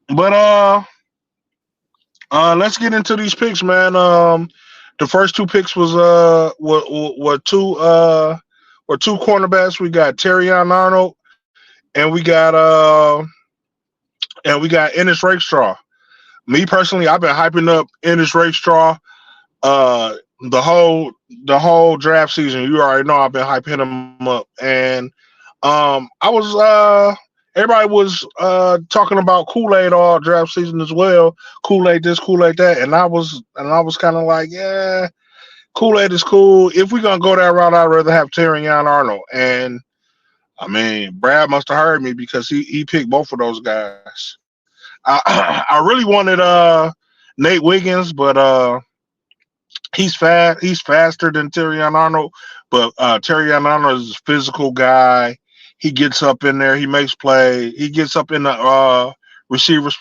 But let's get into these picks, man. The first two picks was were two cornerbacks. We got Terrion Arnold and we got Ennis Rakestraw. Me personally, I've been hyping up Ennis Rakestraw uh the whole draft season. You already know I've been hyping him up, and I was everybody was talking about Kool-Aid all draft season as well. Kool-Aid this, Kool-Aid that, and I was kind of like, yeah, Kool-Aid is cool. If we're gonna go that route, I'd rather have Terrion Arnold. And I mean, Brad must have heard me because he picked both of those guys. I I really wanted Nate Wiggins, but he's fast. He's faster than Terrion Arnold, but Terrion Arnold is a physical guy. He gets up in there. He makes play. He gets up in the receivers'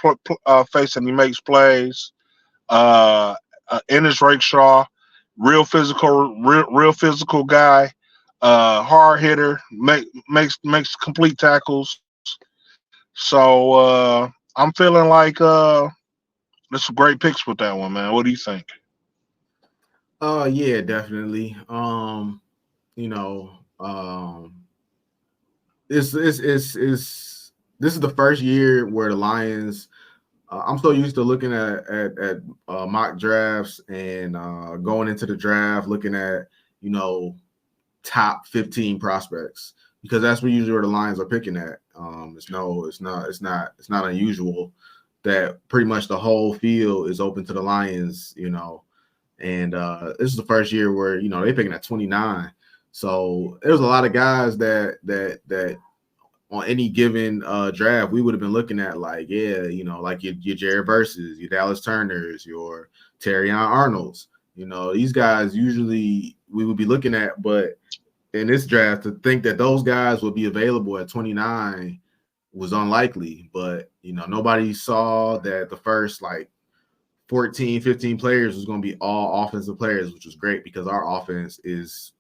face and he makes plays. Uh, Ennis Rakeshaw, real physical guy. Hard hitter. Makes complete tackles. So I'm feeling like there's some great picks with that one, man. What do you think? Yeah, definitely. You know, this is the first year where the Lions. I'm so used to looking at mock drafts and going into the draft, looking at you know top 15 prospects because that's where usually where the Lions are picking at. It's not unusual that pretty much the whole field is open to the Lions. And this is the first year where they're picking at 29. So there's a lot of guys that on any given draft we would have been looking at like like your Jared Verses, your Dallas Turners, your Terrion Arnolds. These guys usually we would be looking at, but in this draft to think that those guys would be available at 29 was unlikely. But nobody saw that the first like 14, 15 players was going to be all offensive players, which was great because our offense is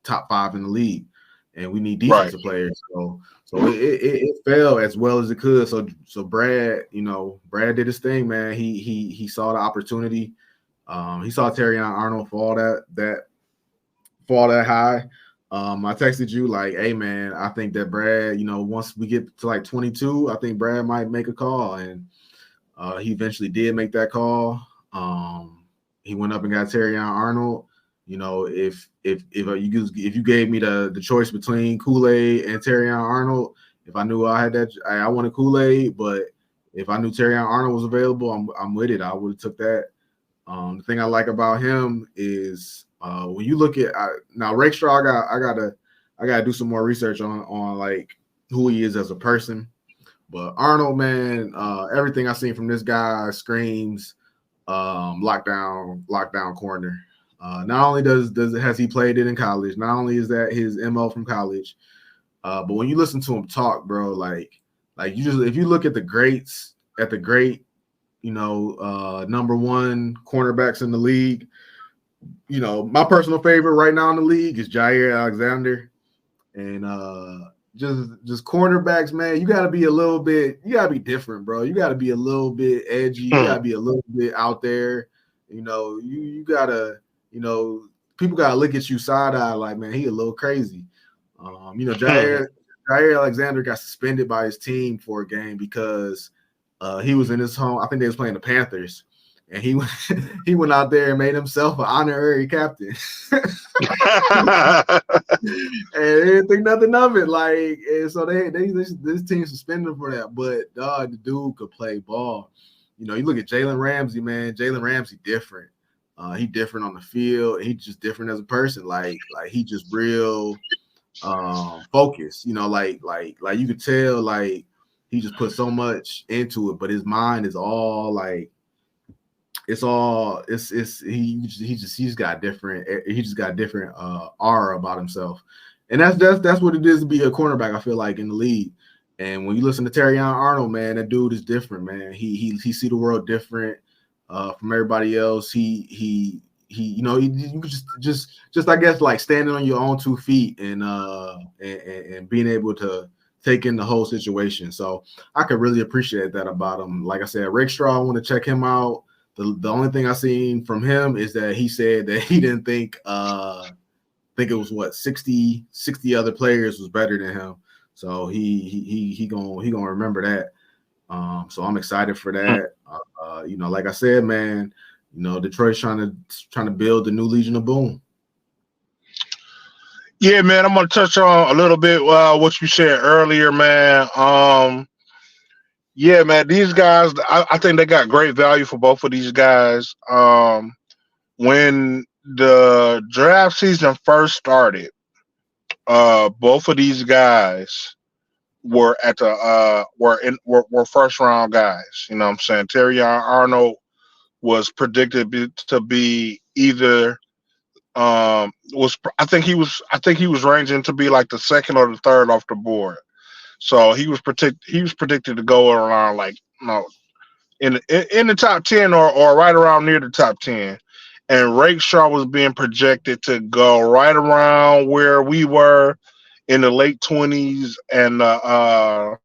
top 5 in the league, and we need Right. defensive players. So it fell as well as it could. So Brad, Brad did his thing, man. He saw the opportunity. He saw Terrion Arnold fall that high. I texted you like, hey man, I think that Brad, once we get to like 22, I think Brad might make a call, and he eventually did make that call. He went up and got Terrion Arnold. If you gave me the choice between Kool-Aid and Terrion Arnold, if I knew I had that, I wanted Kool-Aid, but if I knew Terrion Arnold was available, I'm with it. I would have took that. The thing I like about him is when you look at now Rakestraw, I gotta do some more research on like who he is as a person. But Arnold, man, everything I've seen from this guy screams lockdown corner. Not only has he played it in college, not only is that his MO from college, but when you listen to him talk, bro, like you just if you look at the greats, at the great, number one cornerbacks in the league, my personal favorite right now in the league is Jair Alexander, and just cornerbacks, man. You got to be you got to be different, bro. You got to be a little bit edgy. You got to be a little bit out there. You gotta, people gotta look at you side eye like, man, he a little crazy. Jair Alexander got suspended by his team for a game because he was in his home. I think they was playing the Panthers, and he he went out there and made himself an honorary captain. And they didn't think nothing of it. Like, and so this team suspended him for that. But dog, the dude could play ball. You look at Jalen Ramsey, man. Jalen Ramsey different. He different on the field. He just different as a person. Like he just real focused. Like you could tell like he just put so much into it, but his mind is all like he's got different aura about himself, and that's what it is to be a cornerback. I feel like in the league, and when you listen to Terrion Arnold, man, that dude is different, man. He see the world different from everybody else. You could just I guess like standing on your own 2 feet and being able to take in the whole situation. So I could really appreciate that about him. Like I said, Rakestraw, I want to check him out. The only thing I seen from him is that he said that he didn't think it was what 60 other players was better than him. So he gonna remember that. So I'm excited for that. Like I said, man, Detroit's trying to build the new Legion of Boom. Yeah, man, I'm gonna touch on a little bit what you said earlier, man. Yeah, man, these guys, I think they got great value for both of these guys. When the draft season first started, both of these guys were at the were first round guys. You know what I'm saying? Terry Arnold was predicted to be either was I think he was ranging to be like the second or the third off the board. So he was predicted to go around like in the top 10 or right around near the top 10. And Rakestraw was being projected to go right around where we were in the late 20s and the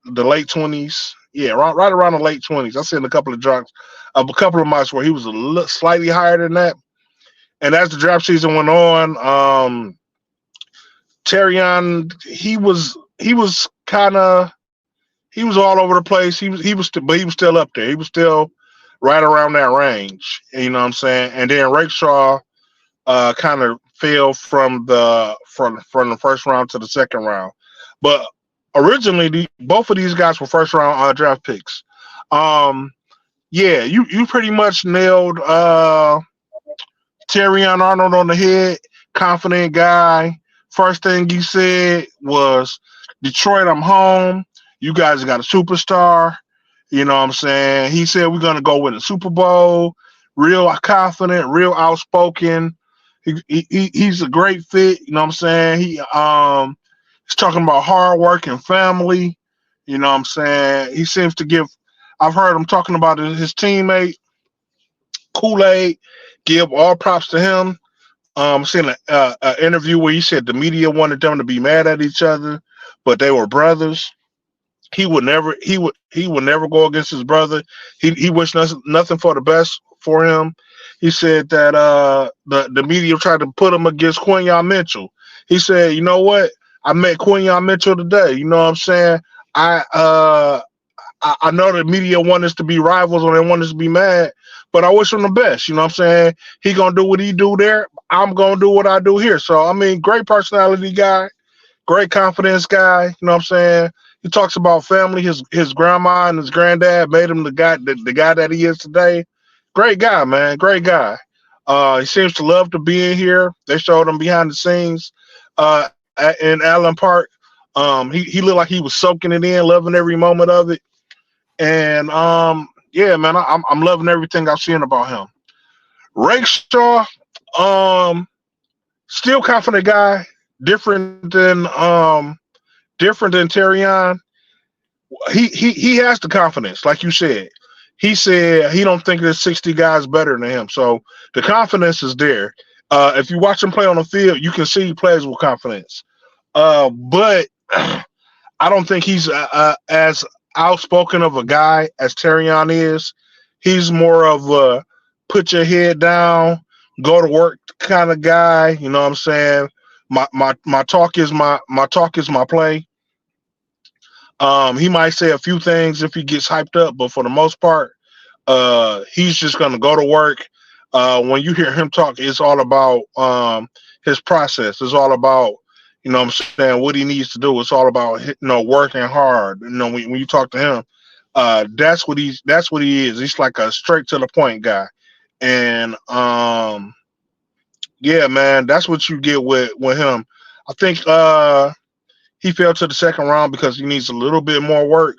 late 20s. Yeah, right around the late 20s. I seen a couple of drops, a couple of months where he was slightly higher than that. And as the draft season went on, Terrion, he was all over the place. But he was still up there. He was still right around that range. You know what I'm saying? And then Rakestraw kind of fell from the first round to the second round. But originally, both of these guys were first round draft picks. Yeah, you pretty much nailed Terrion Arnold on the head. Confident guy. First thing he said was, Detroit, I'm home. You guys got a superstar. You know what I'm saying? He said we're going to go win a Super Bowl. Real confident, real outspoken. He's a great fit. You know what I'm saying? He's talking about hard work and family. You know what I'm saying? He seems to give – I've heard him talking about his teammate, Kool-Aid. Give all props to him. Seen an interview where he said the media wanted them to be mad at each other, but they were brothers. He would never go against his brother. He wished nothing for the best for him. He said that the media tried to put him against Quinyon Mitchell. He said, you know what? I met Quinyon Mitchell today. You know what I'm saying? I know the media want us to be rivals or they want us to be mad, but I wish him the best. You know what I'm saying? He gonna do what he do there. I'm gonna do what I do here. So I mean, great personality guy, great confidence guy. You know what I'm saying? He talks about family. His grandma and his granddad made him the guy that he is today. Great guy, man. Great guy. He seems to love to be in here. They showed him behind the scenes in Allen Park. He looked like he was soaking it in, loving every moment of it. And yeah, man, I'm loving everything I've seen about him. Rakestraw, still confident guy, different than Terrion. He has the confidence, like you said. He said he don't think there's 60 guys better than him. So the confidence is there. If you watch him play on the field, you can see he plays with confidence. But I don't think he's as outspoken of a guy as Terrion is. He's more of a put your head down, go to work kind of guy. You know what I'm saying? My talk is my play. He might say a few things if he gets hyped up, but for the most part, he's just gonna go to work. When you hear him talk, it's all about his process. It's all about, you know what I'm saying, what he needs to do. It's all about, working hard. When you talk to him, that's what he is. He's like a straight to the point guy. And yeah, man, that's what you get with him. I think he fell to the second round because he needs a little bit more work.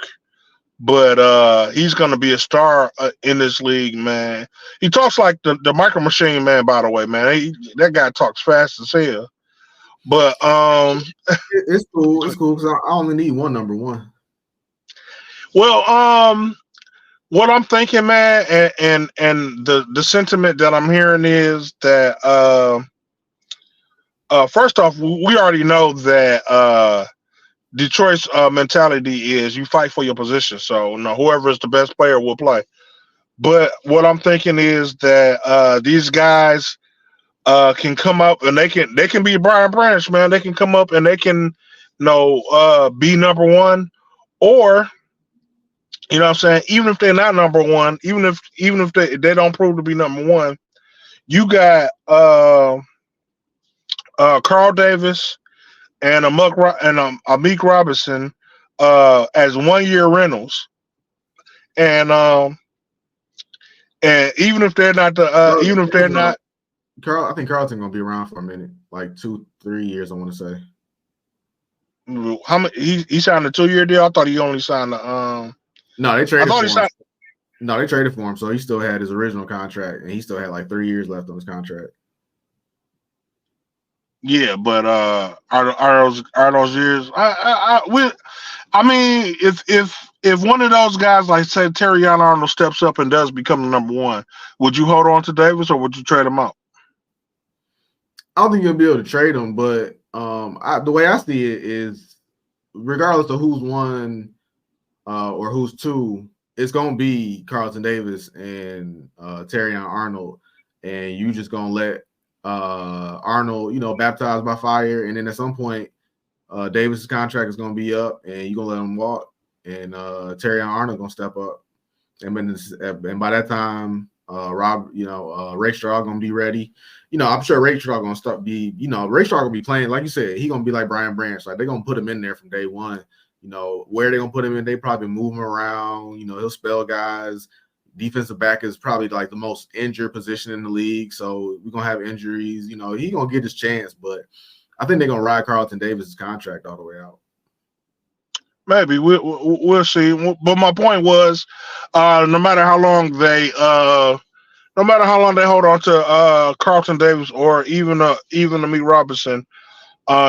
But he's going to be a star in this league, man. He talks like the Micro Machine Man, by the way, man. That guy talks fast as hell. But it's cool. It's cool because I only need one number one. Well, what I'm thinking, man, and the sentiment that I'm hearing is that First off, we already know that Detroit's mentality is you fight for your position. So, no, whoever is the best player will play. But what I'm thinking is that these guys can come up and they can be Brian Branch, man. They can come up and they can, be number one, or what I'm saying. Even if they're not number one, even if they don't prove to be number one, you got Carl Davis and Amik Robinson as 1 year rentals, and even if they're not even if they're not. I think Carlton gonna be around for a minute, like 2-3 years. I want to say. How many? He signed a 2 year deal. I thought he only signed the. No, they traded for him. Signed. No, they traded for him, so he still had his original contract, and he still had like 3 years left on his contract. Yeah, but are those years? I mean, if one of those guys, like say Terrion Arnold, steps up and does become the number one, would you hold on to Davis or would you trade him out? I don't think you'll be able to trade him, but the way I see it is, regardless of who's one or who's two, it's gonna be Carlton Davis and Terrion Arnold, and you just gonna let Arnold, baptized by fire, and then at some point, Davis's contract is gonna be up, and you're gonna let him walk, and Terrion Arnold gonna step up, and by that time, Rakestraw gonna be ready. I'm sure Rakestraw gonna Rakestraw gonna be playing, like you said, he gonna be like Brian Branch, like they're gonna put him in there from day one. Where they gonna put him in, they probably move him around. He'll spell guys. Defensive back is probably like the most injured position in the league, so we're gonna have injuries. He gonna get his chance, but I think they're gonna ride Carlton Davis's contract all the way out. Maybe we'll see. But my point was, no matter how long they hold on to Carlton Davis or even Amik Robinson,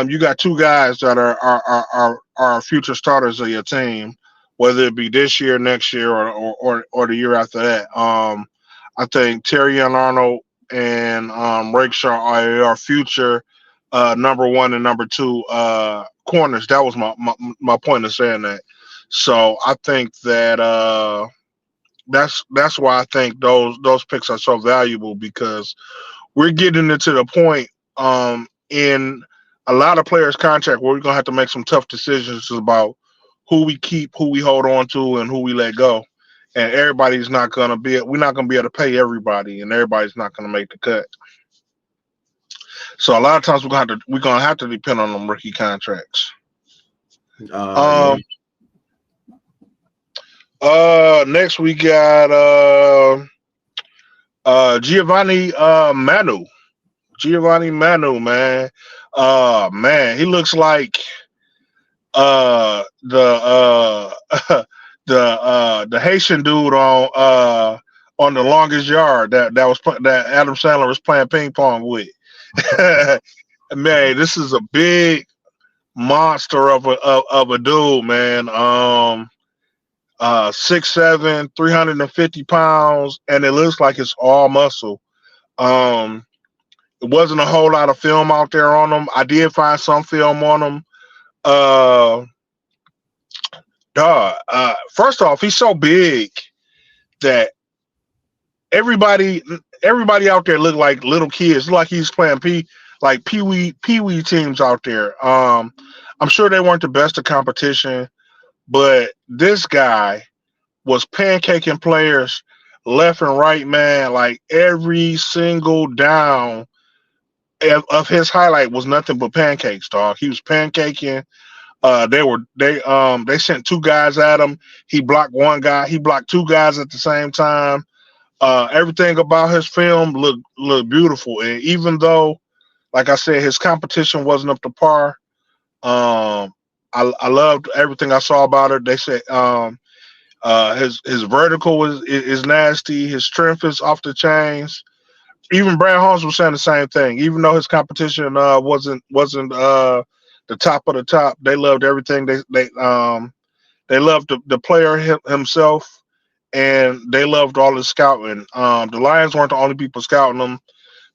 you got two guys that are future starters of your team, whether it be this year, next year, or the year after that. I think Terrion Arnold and Rakestraw are our future number one and number two corners. That was my point of saying that. So I think that that's why I think those picks are so valuable, because we're getting into the point in a lot of players' contract where we're gonna have to make some tough decisions about who we keep, who we hold on to, and who we let go. And we're not gonna be able to pay everybody, and everybody's not gonna make the cut. So a lot of times we're gonna have to depend on them rookie contracts. Next we got Giovanni Manu. Giovanni Manu, man. Man, he looks like the the Haitian dude on The Longest Yard that Adam Sandler was playing ping pong with. Man, this is a big monster of a dude, man. 6'7", 350 pounds, and it looks like it's all muscle. It wasn't a whole lot of film out there on him. I did find some film on him. First off, he's so big that everybody out there look like little kids. Like he's playing pee-wee teams out there. I'm sure they weren't the best of competition, but this guy was pancaking players left and right, man. Like every single down of his highlight was nothing but pancakes, dog. He was pancaking. They sent two guys at him. He blocked one guy. He blocked two guys at the same time. Everything about his film looked beautiful. And even though, like I said, his competition wasn't up to par, I loved everything I saw about it. They said his vertical is nasty. His strength is off the chains. Even Brad Holmes was saying the same thing. Even though his competition wasn't the top of the top, they loved everything. They loved the player himself, and they loved all his scouting. The Lions weren't the only people scouting him.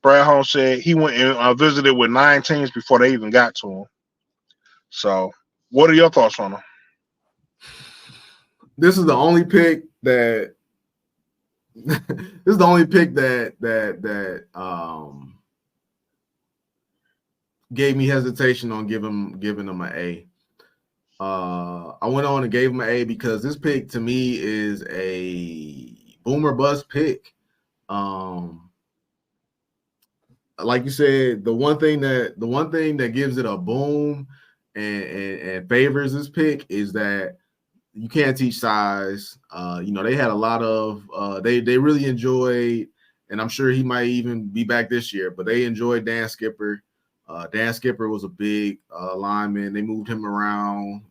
Brad Holmes said he went and visited with 9 teams before they even got to him. So, what are your thoughts on him? This is the only pick that this is the only pick that gave me hesitation on giving him an A. I went on and gave him an A because this pick to me is a boomer bust pick. Like you said, the one thing that gives it a boom and favors this pick is that you can't teach size. They had a lot of they really enjoyed, and I'm sure he might even be back this year, but they enjoyed Dan Skipper. Dan Skipper was a big lineman. They moved him around,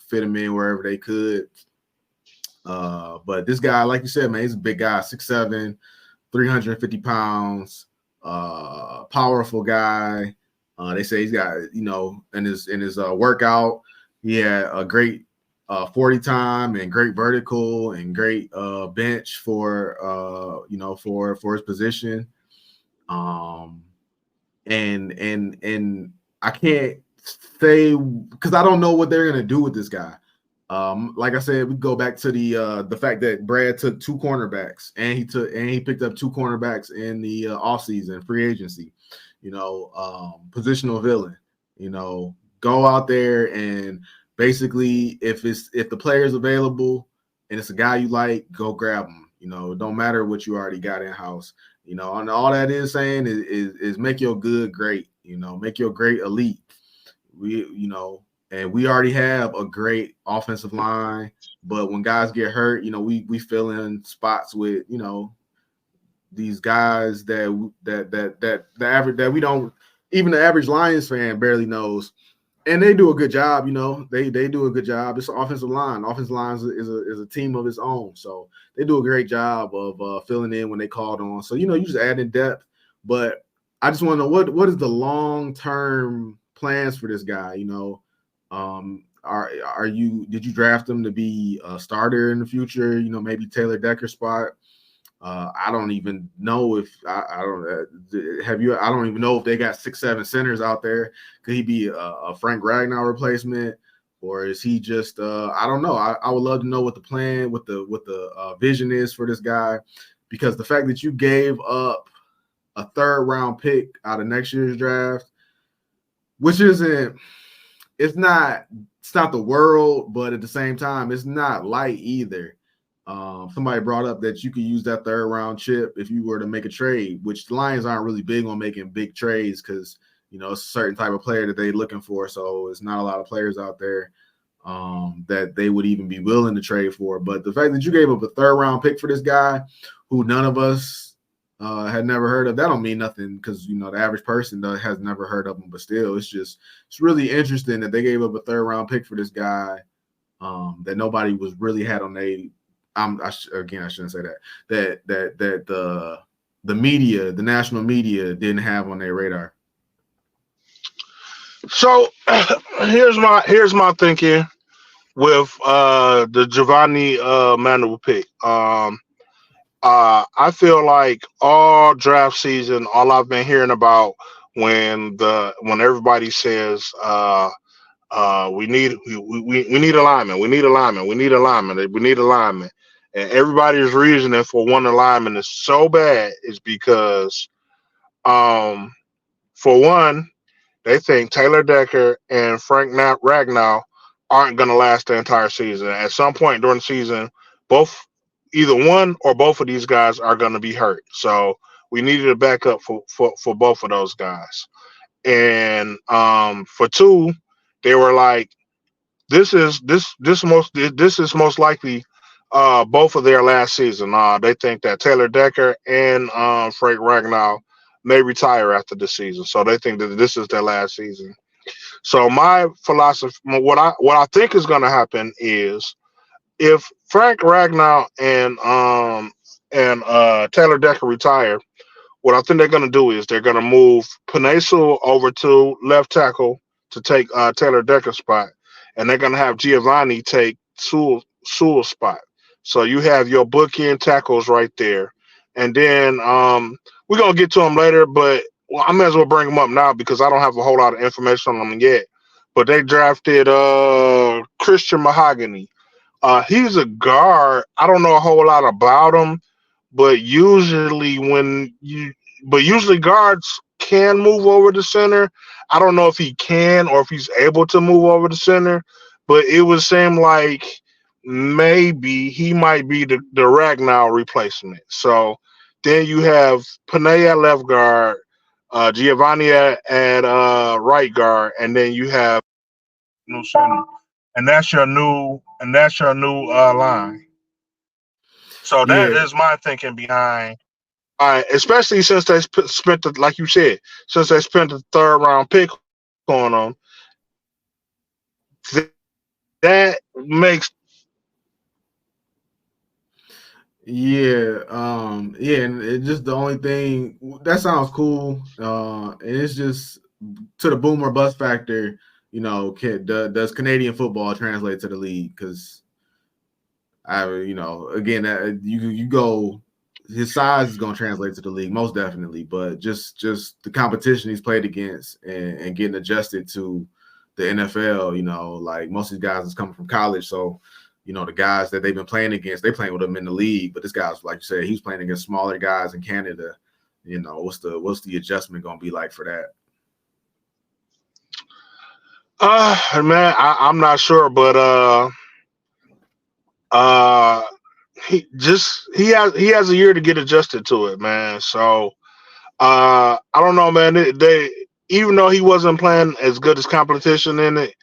fit him in wherever they could. But this guy, like you said, man, he's a big guy, 6'7", 350 pounds, powerful guy. They say he's got, in his workout, he had a great 40 time and great vertical and great bench for his position. And I can't say because I don't know what they're gonna do with this guy. Like I said, we go back to the fact that Brad took 2 cornerbacks and he picked up 2 cornerbacks in the offseason free agency. Positional villain. Go out there and basically if the player's available and it's a guy you like, go grab him. It don't matter what you already got in house. And all that is saying is make your good great. Make your great elite. And we already have a great offensive line, but when guys get hurt, we fill in spots with these guys that the average that we don't even the average Lions fan barely knows, and they do a good job. They do a good job. It's an offensive line. Offensive line is a team of its own, so they do a great job of filling in when they called on. So you just add in depth, but I just want to know what is the long term plans for this guy. Did you draft him to be a starter in the future? Maybe Taylor Decker spot. I don't even know if I don't even know if they got 6'7" centers out there. Could he be a Frank Ragnow replacement, or is he just I don't know. I would love to know what the plan, what the vision is for this guy, because the fact that you gave up a 3rd round pick out of next year's draft, which isn't. It's not the world, but at the same time, it's not light either. Somebody brought up that you could use that 3rd round chip if you were to make a trade, which the Lions aren't really big on making big trades because, it's a certain type of player that they're looking for. So it's not a lot of players out there that they would even be willing to trade for. But the fact that you gave up a 3rd round pick for this guy who none of us had never heard of, that don't mean nothing because the average person has never heard of him, but still it's really interesting that they gave up a 3rd round pick for this guy that nobody was really had on their I shouldn't say that the media, the national media didn't have on their radar. So here's my thinking with the Giovanni Manuel pick. I feel like all draft season, all I've been hearing about when everybody says we need alignment, we need alignment, we need alignment, we need alignment, and everybody's reasoning for one alignment is so bad is because for one, they think Taylor Decker and Frank Ragnow aren't going to last the entire season. At some point during the season, either one or both of these guys are going to be hurt. So we needed a backup for both of those guys. And for 2, they were like, this is most likely both of their last season. They think that Taylor Decker and Frank Ragnow may retire after the season, so they think that this is their last season. So my philosophy, what I think is going to happen is if Frank Ragnow and Taylor Decker retire, what I think they're going to do is they're going to move Penei Sewell over to left tackle to take Taylor Decker's spot, and they're going to have Giovanni take Sewell's spot. So you have your bookend tackles right there, and then we're going to get to them later, but well, I may as well bring him up now because I don't have a whole lot of information on him yet. But they drafted Christian Mahogany. He's a guard. I don't know a whole lot about him, but usually guards can move over the center. I don't know if he can or if he's able to move over the center, but it would seem like maybe he might be the Ragnar replacement. So then you have Panay at left guard, Giovanni at right guard, and then you have new center, and that's your new line. So that Yeah, is my thinking behind. Especially since they spent the, like you said, since they spent the third round pick on them, that makes yeah, and it just the only thing that sounds cool. And it's just to the boomer bust factor. Does Canadian football translate to the league? Because again, you go, his size is going to translate to the league most definitely, but just the competition he's played against and getting adjusted to the NFL. Like most of these guys is coming from college, so the guys that they've been playing against, they playing with them in the league. But this guy's, like you said, he's playing against smaller guys in Canada. What's the adjustment going to be like for that? Man, I'm not sure, but uh, he has a year to get adjusted to it, man. So I don't know, man. They even though he wasn't playing as good as competition in it,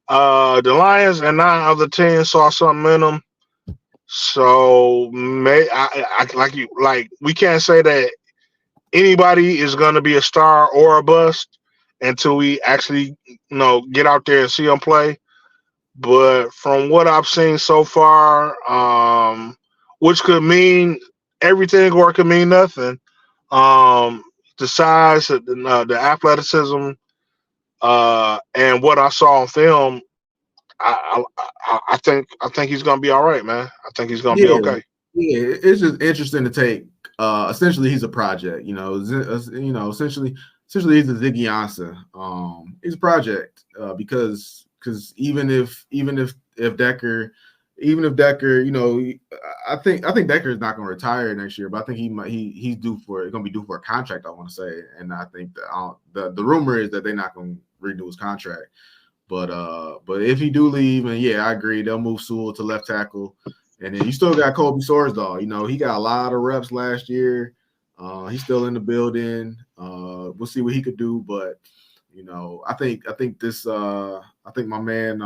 the Lions and 9 of the 10 saw something in him. So we can't say that anybody is going to be a star or a bust until we actually get out there and see them play. But from what I've seen so far, which could mean everything or it could mean nothing, the size, the athleticism, and what I saw on film, I think he's gonna be all right, man. I think he's gonna be Yeah, okay. yeah. It's just interesting to take. Essentially, he's a project. Essentially he's a Ziggy Ansah. He's a project because if Decker, I think Decker is not going to retire next year, but I think he's going to be due for a contract. I want to say, and I think the rumor is that they're not going to renew his contract. But if he do leave, and yeah, I agree, they'll move Sewell to left tackle, and then you still got Kobe Sorsdahl. He got a lot of reps last year. He's still in the building. We'll see what he could do, but I think my man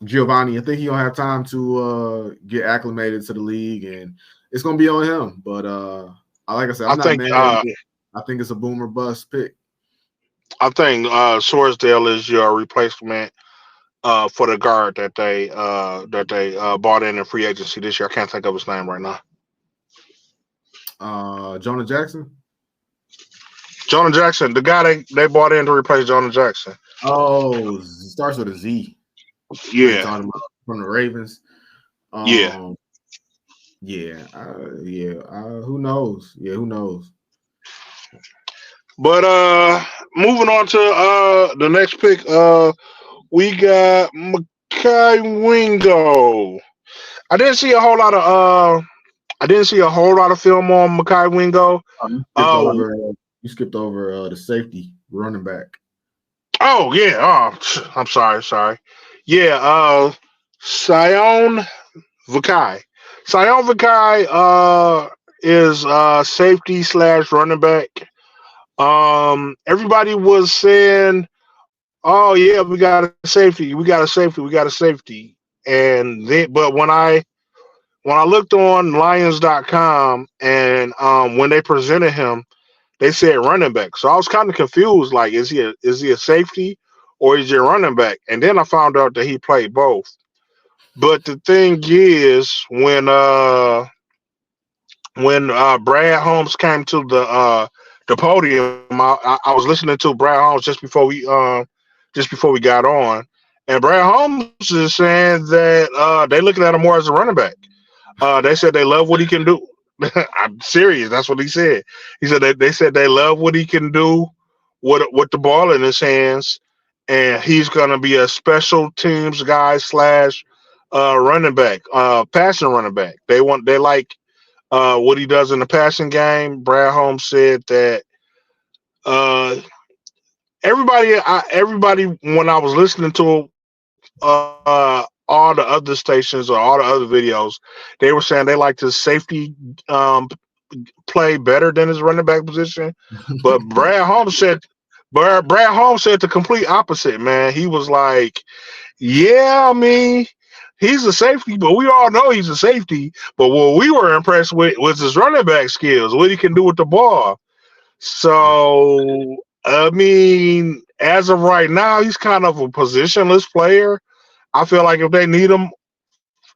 Giovanni, I think he'll have time to get acclimated to the league, and it's gonna be on him. But like I said, I'm not mad at it. I think it's a boomer bust pick. I think Sorsdale is your replacement for the guard that they bought in free agency this year. I can't think of his name right now. Jonah Jackson. Jonah Jackson, the guy they bought in to replace Jonah Jackson. Oh, starts with a Z. Yeah, talking about from the Ravens. Yeah. Who knows? Yeah, who knows? But moving on to the next pick, we got Makai Wingo. I didn't see a whole lot of film on Makai Wingo. You skipped over the safety running back. Oh yeah. Oh, I'm sorry. Yeah. Sion Vakai. Sion Vakai is safety / running back. Everybody was saying, "Oh yeah, we got a safety. And then, but when I looked on Lions.com and when they presented him, they said running back. So I was kind of confused. Like, is he a safety or is he a running back? And then I found out that he played both. But the thing is, when Brad Holmes came to the podium, I was listening to Brad Holmes just before we got on, and Brad Holmes is saying that they looking at him more as a running back. They said they love what he can do. I'm serious. That's what he said. He said they said they love what he can do with the ball in his hands, and he's gonna be a special teams guy slash running back, passing running back. They like what he does in the passing game. Brad Holmes said that uh, everybody when I was listening to all the other stations or all the other videos, they were saying they liked his safety um, play better than his running back position. But Brad Holmes said the complete opposite, man. He was like, yeah, I mean, he's a safety, but we all know he's a safety. But what we were impressed with was his running back skills, what he can do with the ball. So, I mean, as of right now, he's kind of a positionless player. I feel like if they need him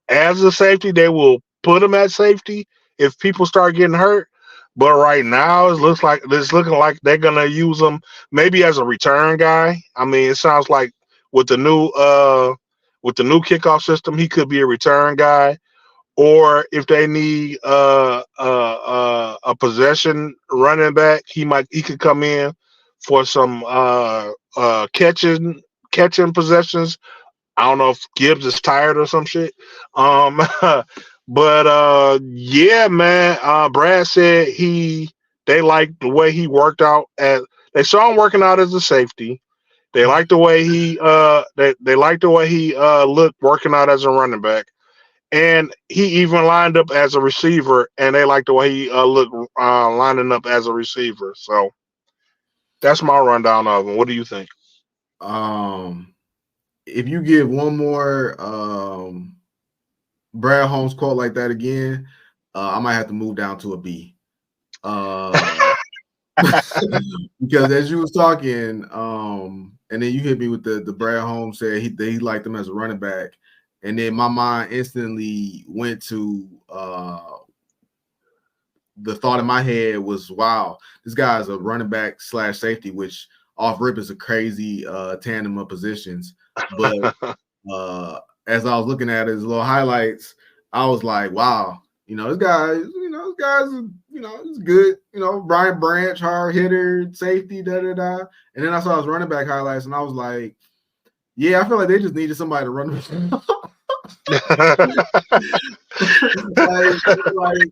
as a safety, they will put him at safety if people start getting hurt. But right now, it's looking like they're gonna use him maybe as a return guy. I mean, it sounds like with the new with the new kickoff system, he could be a return guy. Or if they need a possession running back, he could come in for some catching possessions. I don't know if Gibbs is tired or some shit. Um, but yeah, man. Brad said they liked the way he worked out. They saw him working out as a safety. They liked the way they liked the way he looked working out as a running back, and he even lined up as a receiver. And they liked the way he looked lining up as a receiver. So that's my rundown of him. What do you think? Um, if you give one more Brad Holmes quote like that again, I might have to move down to a B. Because as you was talking, and then you hit me with the Brad Holmes said he liked him as a running back, and then my mind instantly went to the thought in my head was, wow, this guy's a running back slash safety, which off rip is a crazy tandem of positions. But as I was looking at his little highlights, I was like, wow, this guy's he's good. Brian Branch, hard hitter, safety, da-da-da. And then I saw his running back highlights, and I was like, yeah, I feel like they just needed somebody to run.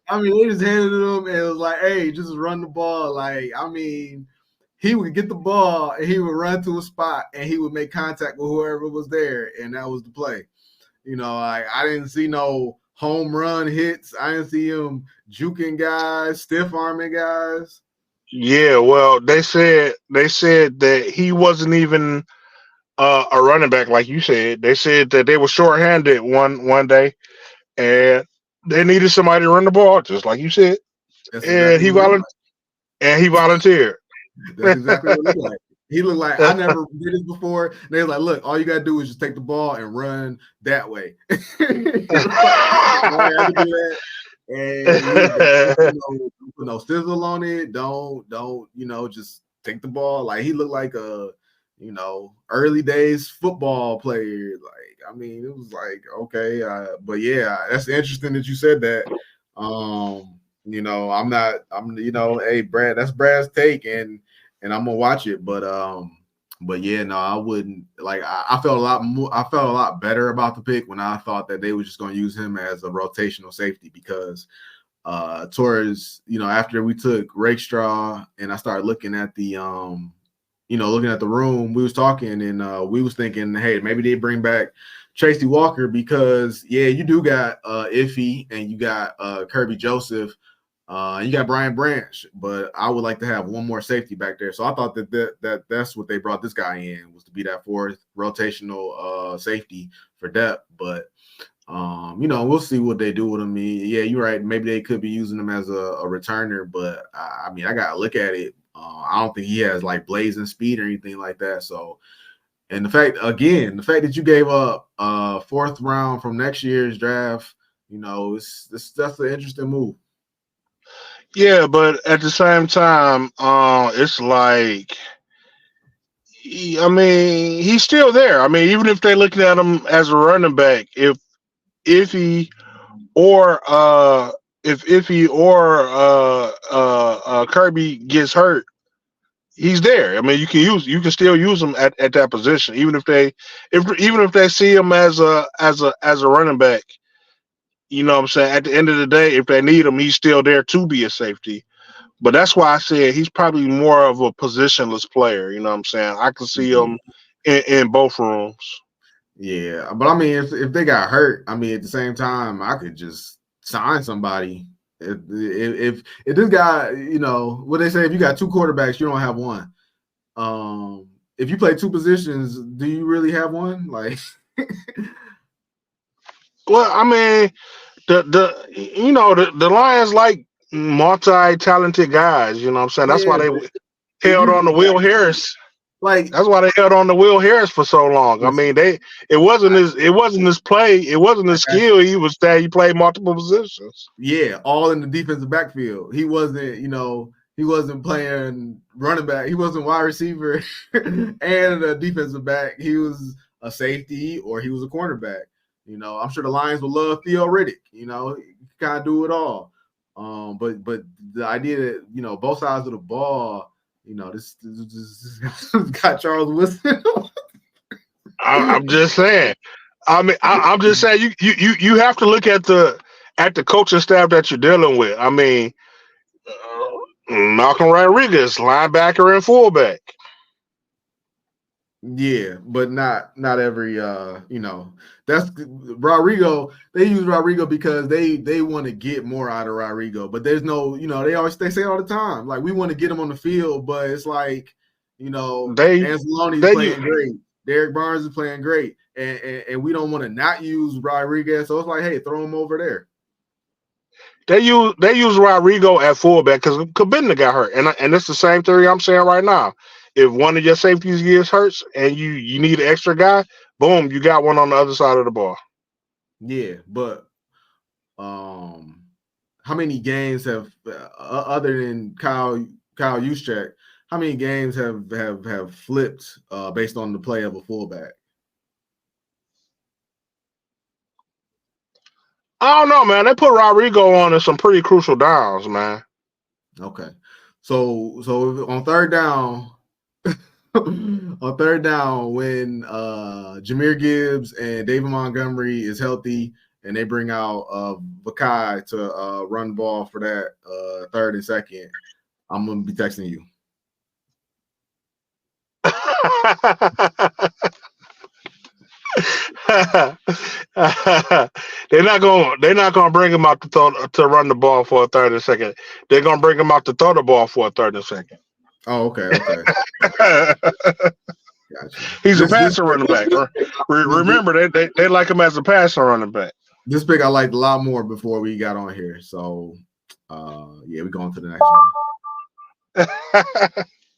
I mean, they just handed him and it was like, hey, just run the ball. Like, I mean, he would get the ball and he would run to a spot and he would make contact with whoever was there, and that was the play. I didn't see no home run hits. I didn't see him juking guys, stiff arming guys. Yeah, well, they said that he wasn't even a running back, like you said. They said that they were shorthanded one day, and they needed somebody to run the ball, just like you said. That's And he volunteered. That's exactly what he looked like. He looked like, I never did this before. They were like, look, all you gotta do is just take the ball and run that way. I had to do that. And don't put no sizzle on it. Don't just take the ball. Like, he looked like a early days football player. Like, I mean, it was like, okay, but yeah, that's interesting that you said that. Hey, Brad, that's Brad's take, and I'm gonna watch it, but yeah, no, I wouldn't. Like, I felt a lot better about the pick when I thought that they were just gonna use him as a rotational safety, because towards after we took Rakestraw and I started looking at the looking at the room, we was talking and we was thinking, hey, maybe they bring back Tracy Walker, because yeah, you do got Iffy and you got Kirby Joseph, you got Brian Branch, but I would like to have one more safety back there. So I thought that's what they brought this guy in, was to be that fourth rotational safety for depth. But we'll see what they do with him. Yeah, you're right. Maybe they could be using him as a returner, but I mean, I gotta look at it. I don't think he has like blazing speed or anything like that. So, and the fact that you gave up fourth round from next year's draft, that's an interesting move. Yeah, but at the same time, it's like, I mean, he's still there. I mean, even if they're looking at him as a running back, if he or if Iffy or Kirby gets hurt, he's there. I mean, you can still use him at that position, even if they see him as a running back. You know what I'm saying? At the end of the day, if they need him, he's still there to be a safety. But that's why I said he's probably more of a positionless player. You know what I'm saying? I can see Yeah. him in both rooms. Yeah, but I mean, if they got hurt, I mean, at the same time, I could just sign somebody. If this guy, you know, what they say, if you got two quarterbacks, you don't have one. If you play two positions, do you really have one? Like, Well, I mean, the Lions like multi-talented guys. You know what I'm saying? That's why yeah, they but it held on usually to Will Harris. like That's why they held on to Will Harris for so long. I mean, it wasn't his play, it wasn't his skill. He played multiple positions. yeah, all in the defensive backfield. He wasn't, you know, he wasn't playing running back. He wasn't wide receiver and a defensive back. He was a safety or he was a cornerback. You know, I'm sure the Lions would love Theo Riddick. You know, he kind of do it all. But the idea that, you know, both sides of the ball, you know, this got Charles Wilson. I'm just saying. I mean, I'm just saying you have to look at the coaching staff that you're dealing with. I mean, Malcolm Rodriguez, linebacker and fullback. Yeah, but not every you know, that's Rodrigo. They use Rodrigo because they want to get more out of Rodrigo, but there's no, you know, they say all the time, like, we want to get him on the field, but it's like, you know, They Anzalone's they playing great, Derek Barnes is playing great, and we don't want to not use Rodriguez, so it's like, hey, throw him over there. They use Rodrigo at fullback because Kabinda got hurt, and it's the same theory I'm saying right now. If one of your safeties gets hurt and you need an extra guy, boom, you got one on the other side of the ball. Yeah, but how many games have other than Kyle Juszczyk, how many games have flipped based on the play of a fullback? I don't know, man. They put Rodrigo on in some pretty crucial downs, man. Okay, so on third down, on third down when Jahmyr Gibbs and David Montgomery is healthy and they bring out Vakai to run ball for that third and second, I'm gonna be texting you. They're not gonna bring him out to run the ball for a third and second. They're gonna bring him out to throw the ball for a third and second. Oh, okay. Gotcha. He's a passer running back. Remember, they like him as a passer running back. This pick I liked a lot more before we got on here. So, yeah, we going to the next one.